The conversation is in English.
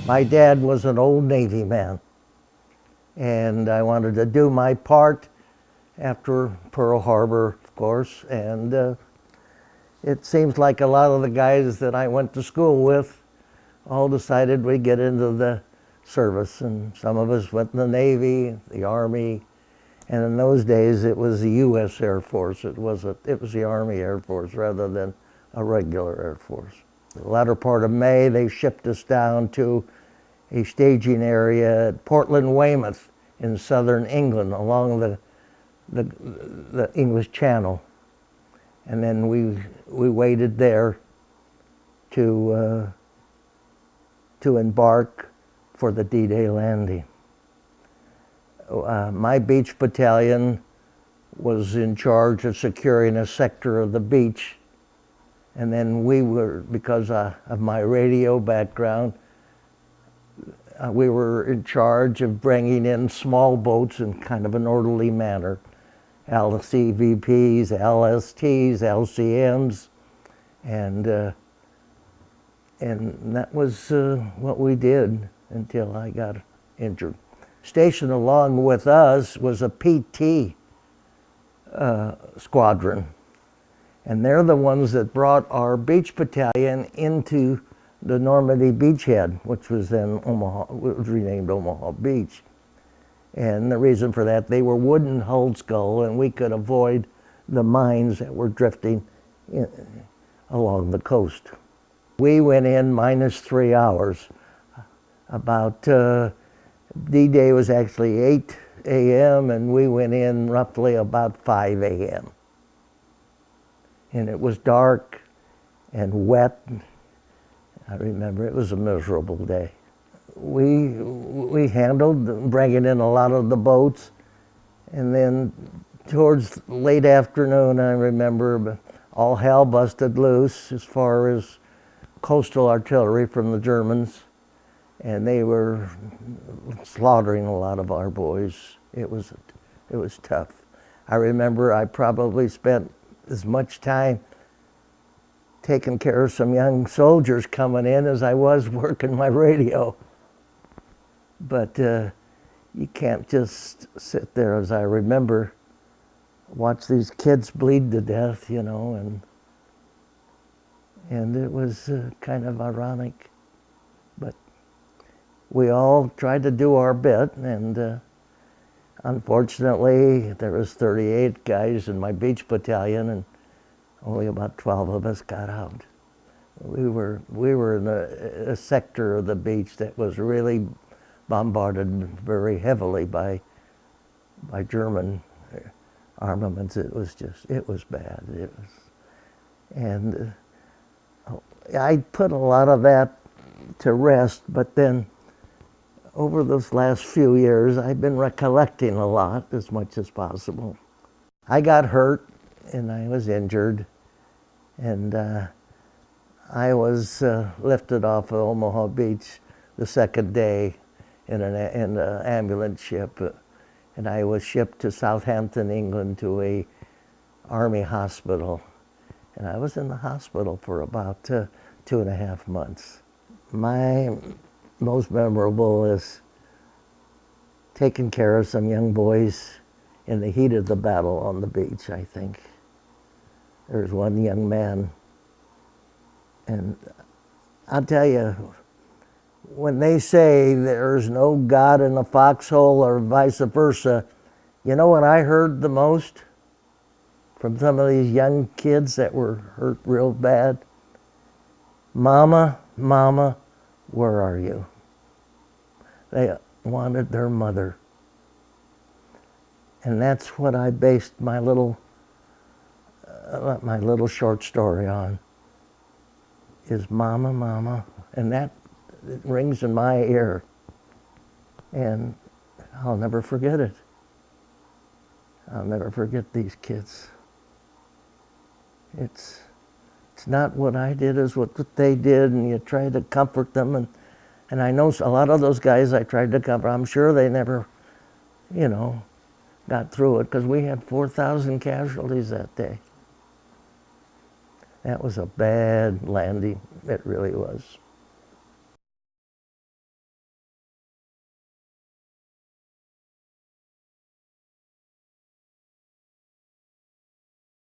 My dad was an old Navy man, and I wanted to do my part after Pearl Harbor, of course, and it seems like a lot of the guys that I went to school with all decided we'd get into the service, and some of us went in the Navy, the Army, and in those days it was the U.S. Air Force. It was the Army Air Force rather than a regular Air Force. The latter part of May, they shipped us down to a staging area at Portland, Weymouth in southern England along the English Channel. And then we waited there to embark for the D-Day landing. My beach battalion was in charge of securing a sector of the beach, and then we were, because of my radio background, we were in charge of bringing in small boats in kind of an orderly manner. LCVPs, LSTs, LCMs, and that was what we did until I got injured. Stationed along with us was a PT squadron, and they're the ones that brought our beach battalion into the Normandy beachhead, which was then was renamed Omaha Beach. And the reason for that, they were wooden hulled skull, and we could avoid the mines that were drifting along the coast. We went in -3 hours. About D-Day was actually 8 a.m. and we went in roughly about 5 a.m. And it was dark and wet. I remember it was a miserable day. We handled bringing in a lot of the boats, and then towards late afternoon, I remember all hell busted loose as far as coastal artillery from the Germans, and they were slaughtering a lot of our boys. It was tough. I remember I probably spent as much time taking care of some young soldiers coming in as I was working my radio. But you can't just sit there, as I remember, watch these kids bleed to death, you know, and it was kind of ironic. But we all tried to do our bit, and unfortunately, there was 38 guys in my beach battalion, and only about 12 of us got out. We were in a sector of the beach that was really bombarded very heavily by German armaments. It was bad. And I put a lot of that to rest, but then over those last few years, I've been recollecting a lot as much as possible. I got hurt and I was injured, and I was lifted off of Omaha Beach the second day in an ambulance ship, and I was shipped to Southampton, England, to a Army hospital, and I was in the hospital for about 2.5 months. My most memorable is taking care of some young boys in the heat of the battle on the beach, I think. There's one young man, and I'll tell you, when they say there's no God in a foxhole or vice versa, you know what I heard the most from some of these young kids that were hurt real bad? Mama, Mama, where are you? They wanted their mother. And that's what I based my little short story on, is Mama, Mama. And that rings in my ear, and I'll never forget it. I'll never forget these kids. It's not what I did, it's what they did, and you try to comfort them, and I know a lot of those guys I tried to comfort. I'm sure they never, you know, got through it, because we had 4,000 casualties that day. That was a bad landing, it really was.